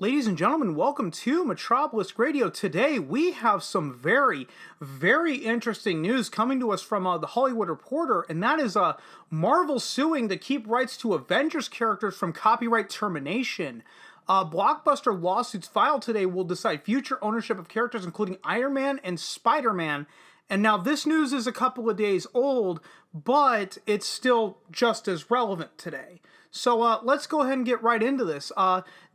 Ladies and gentlemen, welcome to Metropolis Radio. Today we have some very, very interesting news coming to us from The Hollywood Reporter, and that is Marvel suing to keep rights to Avengers characters from copyright termination. Blockbuster lawsuits filed today will decide future ownership of characters including Iron Man and Spider-Man. And now this news is a couple of days old, but it's still just as relevant today. So let's go ahead and get right into this.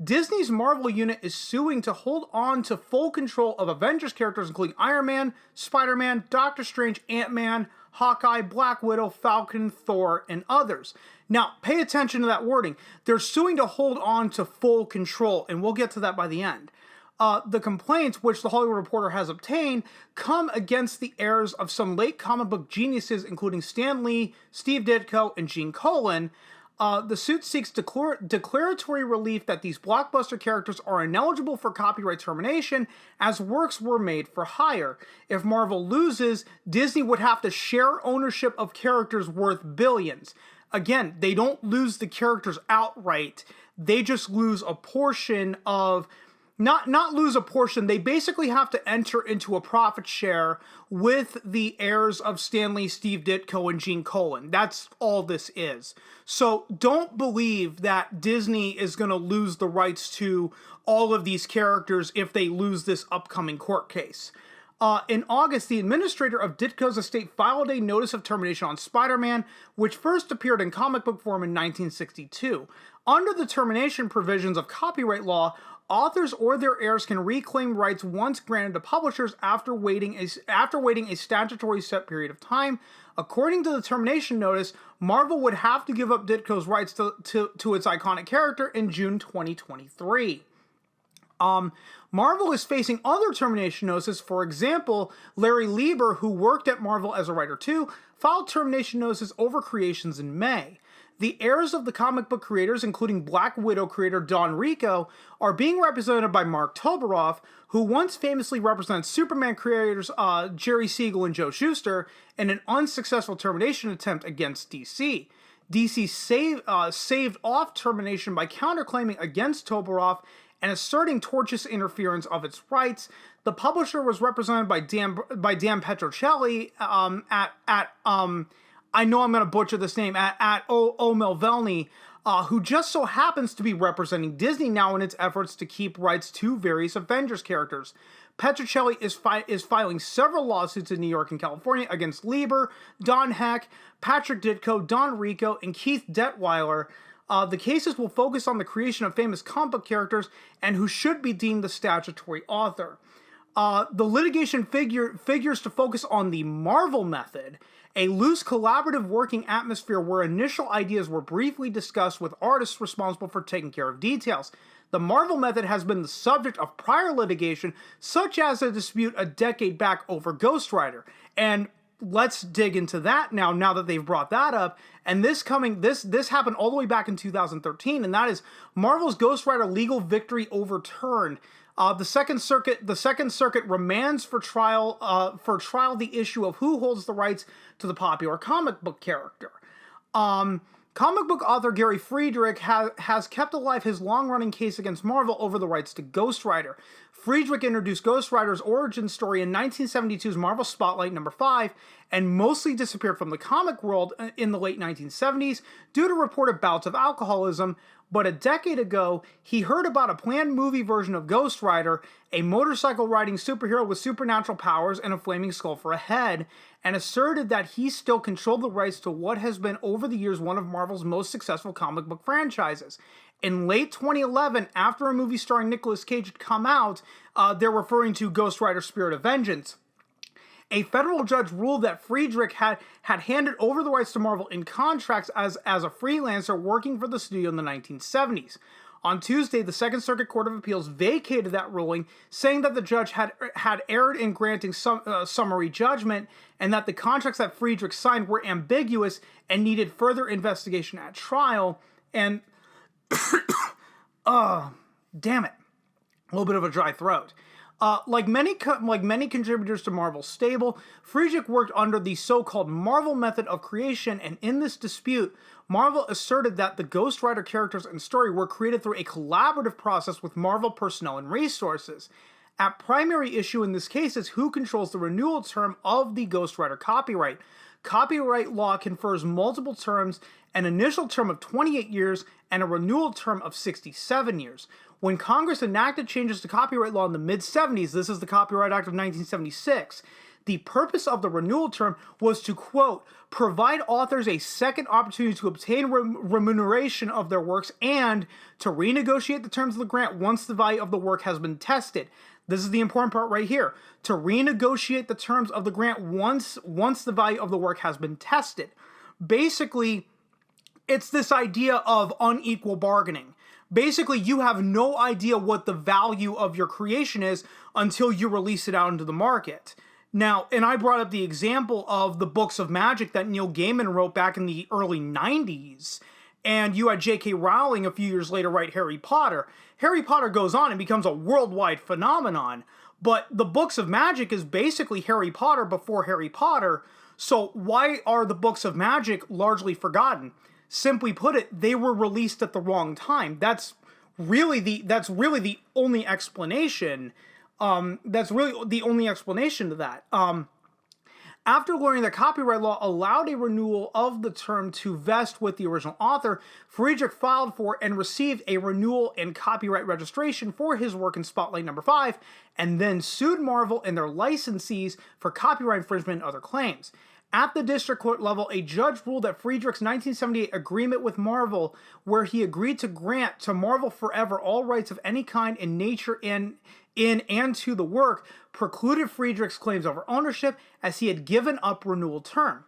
Disney's Marvel unit is suing to hold on to full control of Avengers characters including Iron Man, Spider-Man, Doctor Strange, Ant-Man, Hawkeye, Black Widow, Falcon, Thor, and others. Now, pay attention to that wording. They're suing to hold on to full control, and we'll get to that by the end. The complaints, which the Hollywood Reporter has obtained, come against the heirs of some late comic book geniuses, including Stan Lee, Steve Ditko, and Gene Colan. The suit seeks declaratory relief that these blockbuster characters are ineligible for copyright termination as works were made for hire. If Marvel loses, Disney would have to share ownership of characters worth billions. Again, they don't lose the characters outright. They just lose a portion of... Not lose a portion, they basically have to enter into a profit share with the heirs of Stan Lee, Steve Ditko, and Gene Colan. That's all this is. So don't believe that Disney is going to lose the rights to all of these characters if they lose this upcoming court case. In August, the administrator of Ditko's estate filed a notice of termination on Spider-Man, which first appeared in comic book form in 1962. Under the termination provisions of copyright law, authors or their heirs can reclaim rights once granted to publishers after waiting a statutory set period of time. According to the termination notice, Marvel would have to give up Ditko's rights to its iconic character in June 2023. Marvel is facing other termination notices. For example, Larry Lieber, who worked at Marvel as a writer too, filed termination notices over creations in May. The heirs of the comic book creators, including Black Widow creator Don Rico, are being represented by Mark Toberoff, who once famously represented Superman creators Jerry Siegel and Joe Shuster in an unsuccessful termination attempt against DC. DC saved off termination by counterclaiming against Toberoff and asserting tortious interference of its rights. The publisher was represented by Dan Petrocelli I know I'm going to butcher this name, at O. Melvelny, who just so happens to be representing Disney now in its efforts to keep rights to various Avengers characters. Petrocelli is filing several lawsuits in New York and California against Lieber, Don Heck, Patrick Ditko, Don Rico, and Keith Detweiler. The cases will focus on the creation of famous comic book characters and who should be deemed the statutory author. The litigation figures to focus on the Marvel method, a loose collaborative working atmosphere where initial ideas were briefly discussed with artists responsible for taking care of details. The Marvel method has been the subject of prior litigation, such as a dispute a decade back over Ghost Rider. And let's dig into that now that they've brought that up. And this happened all the way back in 2013, and that is Marvel's Ghost Rider legal victory overturned. The Second Circuit remands for trial the issue of who holds the rights to the popular comic book character. Comic book author Gary Friedrich has kept alive his long-running case against Marvel over the rights to Ghost Rider. Friedrich introduced Ghost Rider's origin story in 1972's Marvel Spotlight number 5 and mostly disappeared from the comic world in the late 1970s due to reported bouts of alcoholism. But a decade ago, he heard about a planned movie version of Ghost Rider, a motorcycle-riding superhero with supernatural powers and a flaming skull for a head, and asserted that he still controlled the rights to what has been over the years one of Marvel's most successful comic book franchises. In late 2011, after a movie starring Nicolas Cage had come out, they're referring to Ghost Rider Spirit of Vengeance. A federal judge ruled that Friedrich had handed over the rights to Marvel in contracts as a freelancer working for the studio in the 1970s. On Tuesday, the Second Circuit Court of Appeals vacated that ruling, saying that the judge had erred in granting summary judgment and that the contracts that Friedrich signed were ambiguous and needed further investigation at trial. And, damn it, a little bit of a dry throat. Like many contributors to Marvel's stable, Friedrich worked under the so-called Marvel method of creation, and in this dispute, Marvel asserted that the Ghost Rider characters and story were created through a collaborative process with Marvel personnel and resources. At primary issue in this case is who controls the renewal term of the Ghost Rider copyright. Copyright law confers multiple terms, an initial term of 28 years and a renewal term of 67 years. When Congress enacted changes to copyright law in the mid-70s, this is the Copyright Act of 1976, the purpose of the renewal term was to, quote, provide authors a second opportunity to obtain remuneration of their works and to renegotiate the terms of the grant once the value of the work has been tested. This is the important part right here. To renegotiate the terms of the grant once the value of the work has been tested. Basically, it's this idea of unequal bargaining. Basically, you have no idea what the value of your creation is until you release it out into the market. Now, and I brought up the example of the books of magic that Neil Gaiman wrote back in the early 90s. And you had J.K. Rowling a few years later write Harry Potter. Harry Potter goes on and becomes a worldwide phenomenon. But the books of magic is basically Harry Potter before Harry Potter. So why are the books of magic largely forgotten? Simply put it, they were released at the wrong time. That's really the only explanation. That's really the only explanation to that. After learning that copyright law allowed a renewal of the term to vest with the original author, Friedrich filed for and received a renewal and copyright registration for his work in Spotlight number 5, and then sued Marvel and their licensees for copyright infringement and other claims. At the district court level, a judge ruled that Friedrich's 1978 agreement with Marvel, where he agreed to grant to Marvel forever all rights of any kind in nature in and to the work, precluded Friedrich's claims over ownership as he had given up renewal term.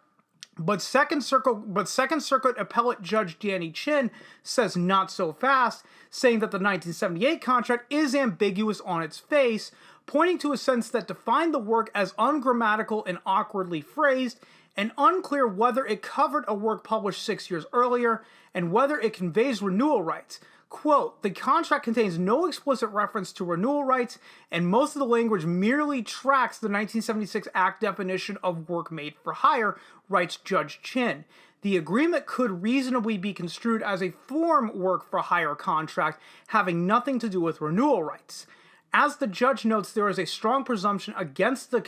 But Second Circuit Appellate Judge Danny Chin says not so fast, saying that the 1978 contract is ambiguous on its face, pointing to a sentence that defined the work as ungrammatical and awkwardly phrased, and unclear whether it covered a work published 6 years earlier, and whether it conveys renewal rights. Quote, the contract contains no explicit reference to renewal rights, and most of the language merely tracks the 1976 Act definition of work made for hire, writes Judge Chin. The agreement could reasonably be construed as a form work for hire contract having nothing to do with renewal rights. As the judge notes, there is a strong presumption against the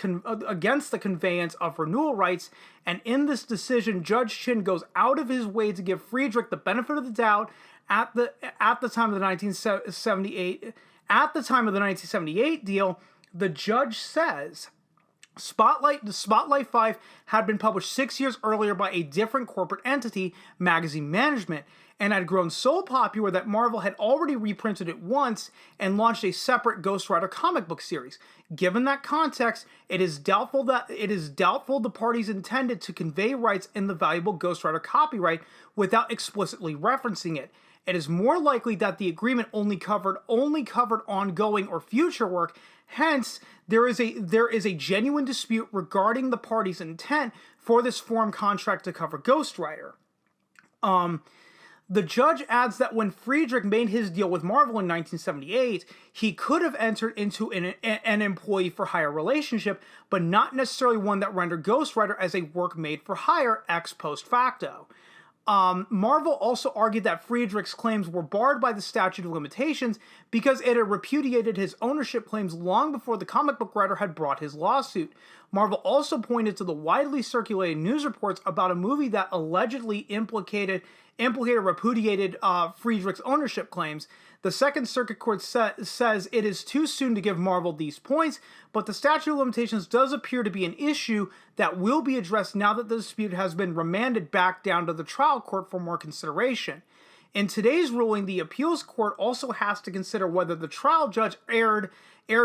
conveyance of renewal rights, and in this decision, Judge Chin goes out of his way to give Friedrich the benefit of the doubt at the time of the 1978 deal. The judge says Spotlight 5 had been published 6 years earlier by a different corporate entity, Magazine Management, and had grown so popular that Marvel had already reprinted it once and launched a separate Ghost Rider comic book series. Given that context, it is doubtful the parties intended to convey rights in the valuable Ghost Rider copyright without explicitly referencing it. It is more likely that the agreement only covered ongoing or future work. Hence, there is a genuine dispute regarding the parties' intent for this form contract to cover Ghost Rider. The judge adds that when Friedrich made his deal with Marvel in 1978, he could have entered into an employee for hire relationship, but not necessarily one that rendered Ghost Rider as a work made for hire ex post facto. Marvel also argued that Friedrich's claims were barred by the statute of limitations because it had repudiated his ownership claims long before the comic book writer had brought his lawsuit. Marvel also pointed to the widely circulated news reports about a movie that allegedly implicated repudiated Friedrich's ownership claims. The Second Circuit Court says it is too soon to give Marvel these points, but the statute of limitations does appear to be an issue that will be addressed now that the dispute has been remanded back down to the trial court for more consideration. In today's ruling, the appeals court also has to consider whether the trial judge erred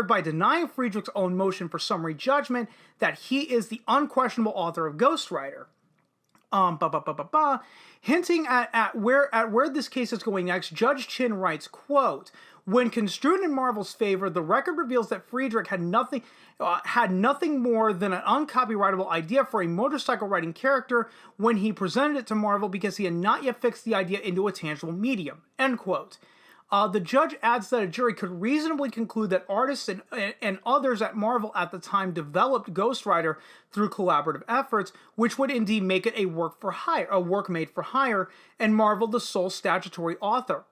by denying Friedrich's own motion for summary judgment that he is the unquestionable author of Ghost Rider. Hinting at where this case is going next, Judge Chin writes, quote, when construed in Marvel's favor, the record reveals that Friedrich had nothing more than an uncopyrightable idea for a motorcycle riding character when he presented it to Marvel because he had not yet fixed the idea into a tangible medium, end quote. The judge adds that a jury could reasonably conclude that artists and others at Marvel at the time developed Ghost Rider through collaborative efforts, which would indeed make it a work made for hire, and Marvel the sole statutory author.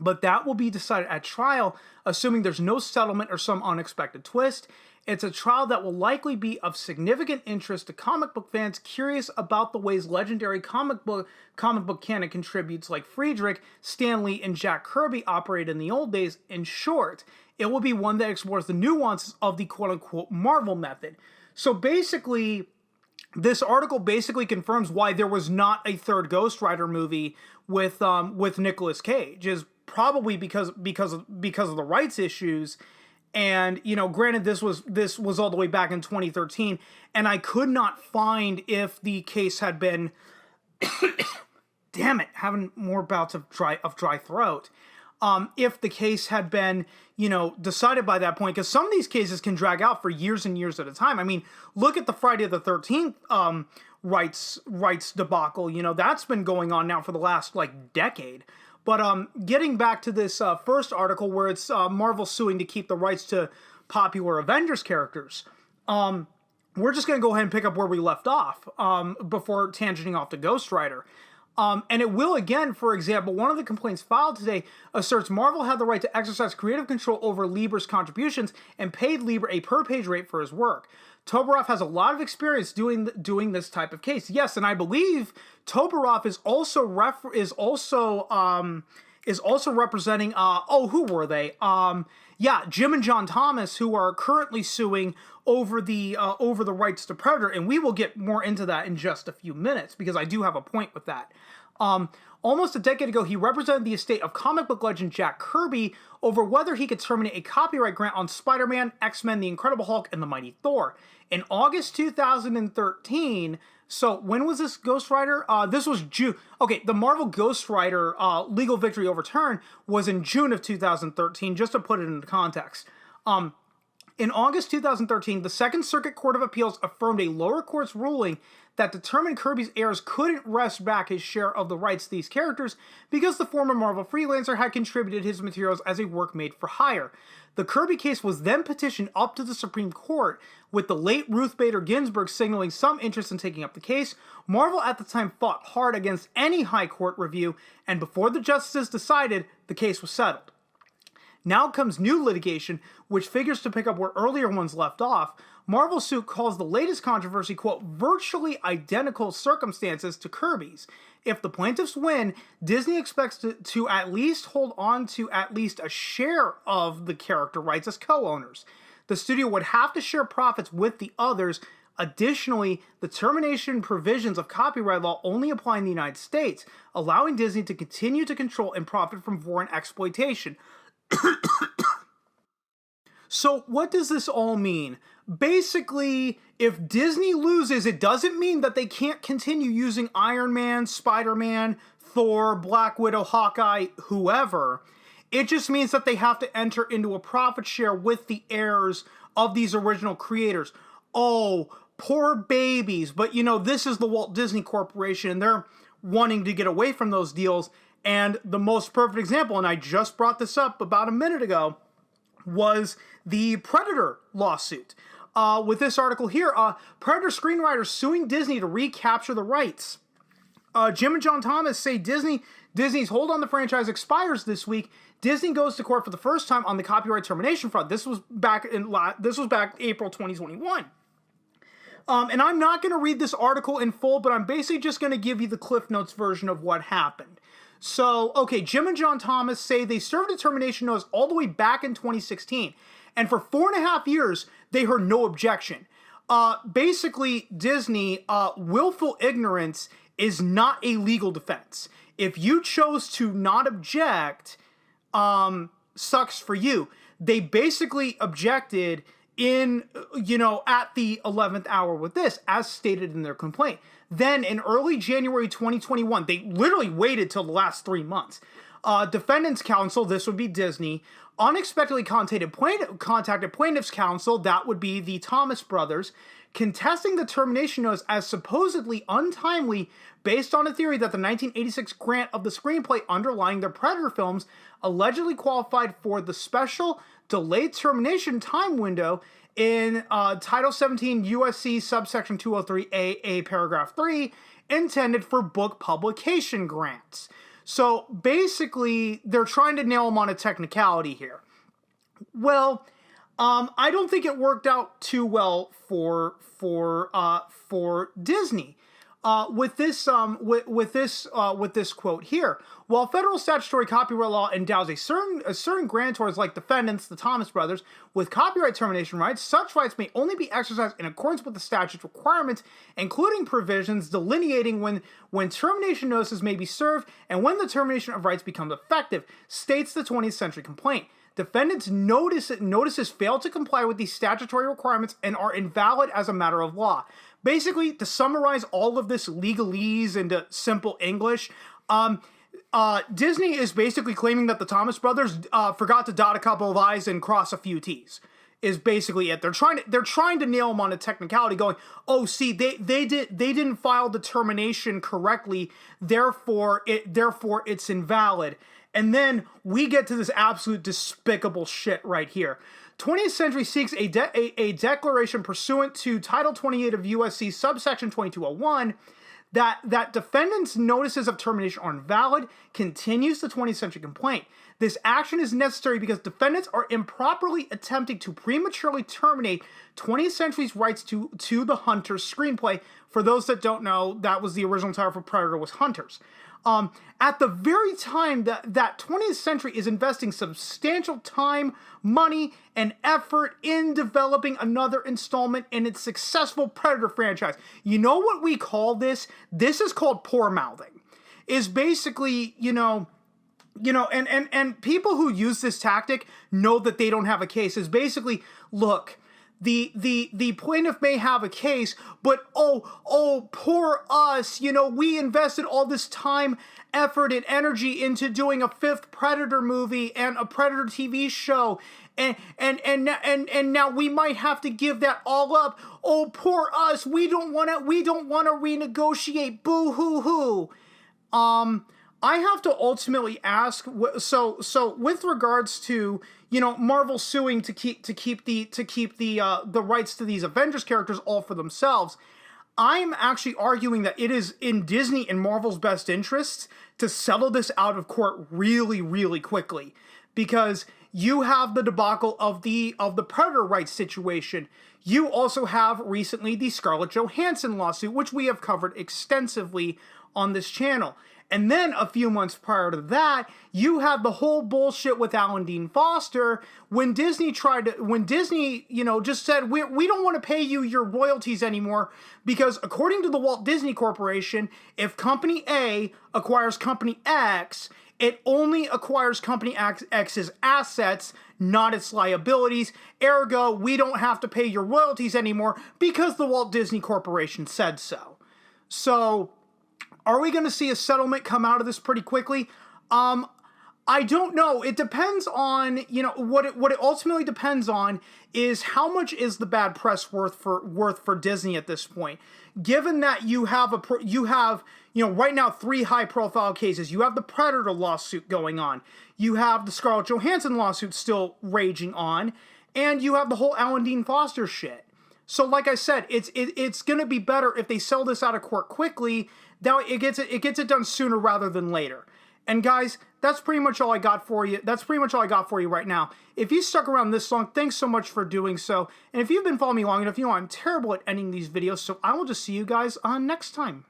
But that will be decided at trial, assuming there's no settlement or some unexpected twist. It's a trial that will likely be of significant interest to comic book fans curious about the ways legendary comic book canon contributes like Friedrich, Stan Lee, and Jack Kirby operated in the old days. In short, it will be one that explores the nuances of the quote-unquote Marvel method. So basically, this article basically confirms why there was not a third Ghost Rider movie with Nicolas Cage, is probably because of the rights issues. And, granted, this was all the way back in 2013, and I could not find if the case had been, damn it, having more bouts of dry throat. If the case had been, decided by that point, because some of these cases can drag out for years and years at a time. I mean, look at the Friday the 13th rights debacle. That's been going on now for the last decade. But getting back to this first article where it's Marvel suing to keep the rights to popular Avengers characters, we're just going to go ahead and pick up where we left off before tangenting off to Ghost Rider. And it will again, for example, one of the complaints filed today asserts Marvel had the right to exercise creative control over Lieber's contributions and paid Lieber a per-page rate for his work. Toberoff has a lot of experience doing this type of case. Yes, and I believe Toberoff is also representing. Who were they? Jim and John Thomas, who are currently suing over the rights to Predator, and we will get more into that in just a few minutes because I do have a point with that. Almost a decade ago, he represented the estate of comic book legend Jack Kirby over whether he could terminate a copyright grant on Spider-Man, X-Men, The Incredible Hulk, and The Mighty Thor. In August 2013, so when was this Ghost Rider? This was June. Okay, the Marvel Ghost Rider legal victory overturn was in June of 2013, just to put it into context. In August 2013, the Second Circuit Court of Appeals affirmed a lower court's ruling that determined Kirby's heirs couldn't wrest back his share of the rights to these characters because the former Marvel freelancer had contributed his materials as a work made for hire. The Kirby case was then petitioned up to the Supreme Court, with the late Ruth Bader Ginsburg signaling some interest in taking up the case. Marvel at the time fought hard against any high court review, and before the justices decided, the case was settled. Now comes new litigation, which figures to pick up where earlier ones left off. Marvel's suit calls the latest controversy, quote, virtually identical circumstances to Kirby's. If the plaintiffs win, Disney expects to at least hold on to at least a share of the character rights as co-owners. The studio would have to share profits with the others. Additionally, the termination provisions of copyright law only apply in the United States, allowing Disney to continue to control and profit from foreign exploitation. So what does this all mean? Basically, if Disney loses, it doesn't mean that they can't continue using Iron Man, Spider-Man, Thor, Black Widow, Hawkeye, whoever. It just means that they have to enter into a profit share with the heirs of these original creators. Oh, poor babies. But this is the Walt Disney Corporation, and they're wanting to get away from those deals. And the most perfect example, and I just brought this up about a minute ago, was the Predator lawsuit. With this article here, Predator screenwriters suing Disney to recapture the rights. Jim and John Thomas say Disney's hold on the franchise expires this week. Disney goes to court for the first time on the copyright termination front. This was back April 2021. And I'm not going to read this article in full, but I'm basically just going to give you the Cliff Notes version of what happened. So, okay, Jim and John Thomas say they served a termination notice all the way back in 2016. And for 4.5 years, they heard no objection. Basically, Disney, willful ignorance is not a legal defense. If you chose to not object, sucks for you. They basically objected at the 11th hour with this, as stated in their complaint. Then in early January 2021, they literally waited till the last 3 months. Defendants counsel, this would be Disney, unexpectedly contacted plaintiffs counsel, that would be the Thomas brothers, contesting the termination notice as supposedly untimely based on a theory that the 1986 grant of the screenplay underlying their Predator films allegedly qualified for the special delayed termination time window in Title 17 USC subsection 203A paragraph 3 intended for book publication grants. So basically, they're trying to nail them on a technicality here. Well, I don't think it worked out too well for Disney. With this quote here, while federal statutory copyright law endows a certain grantors like defendants, the Thomas brothers, with copyright termination rights, such rights may only be exercised in accordance with the statute's requirements, including provisions delineating when termination notices may be served and when the termination of rights becomes effective, states the 20th Century Complaint. Defendants' notices fail to comply with these statutory requirements and are invalid as a matter of law. Basically, to summarize all of this legalese into simple English, Disney is basically claiming that the Thomas brothers forgot to dot a couple of I's and cross a few T's. Is basically it. They're trying to nail them on a technicality, going, oh, see, they didn't file the termination correctly, therefore it's invalid. And then we get to this absolute despicable shit right here. 20th Century seeks a declaration pursuant to Title 28 of USC subsection 2201 that defendants' notices of termination are invalid, continues the 20th Century Complaint. This action is necessary because defendants are improperly attempting to prematurely terminate 20th Century's rights to the Hunters screenplay. For those that don't know, that was the original title for Predator was Hunters. At the very time that 20th Century is investing substantial time, money, and effort in developing another installment in its successful Predator franchise. You know what we call this? This is called poor mouthing. Is basically, and people who use this tactic know that they don't have a case. Is basically, look, the plaintiff may have a case, but oh, poor us, we invested all this time, effort, and energy into doing a 5th Predator movie and a Predator TV show, and now we might have to give that all up. Oh, poor us, we don't want to renegotiate, boo hoo hoo. I have to ultimately ask, so with regards to, Marvel suing to keep the rights to these Avengers characters all for themselves, I'm actually arguing that it is in Disney and Marvel's best interests to settle this out of court really, really quickly, because you have the debacle of the Predator rights situation. You also have recently the Scarlett Johannson lawsuit, which we have covered extensively on this channel. And then a few months prior to that, you have the whole bullshit with Alan Dean Foster when Disney just said, we don't want to pay you your royalties anymore because according to the Walt Disney Corporation, if Company A acquires Company X, it only acquires Company X's assets, not its liabilities. Ergo, we don't have to pay your royalties anymore because the Walt Disney Corporation said so. So, are we going to see a settlement come out of this pretty quickly? I don't know. It depends on, what it ultimately depends on is how much is the bad press worth for Disney at this point. Given that you have right now 3 high profile cases. You have the Predator lawsuit going on. You have the Scarlett Johannson lawsuit still raging on, and you have the whole Alan Dean Foster shit. So like I said, it's going to be better if they sell this out of court quickly. Now it gets it done sooner rather than later. And guys, that's pretty much all I got for you. That's pretty much all I got for you right now. If you stuck around this long, thanks so much for doing so. And if you've been following me long enough, I'm terrible at ending these videos, so I will just see you guys next time.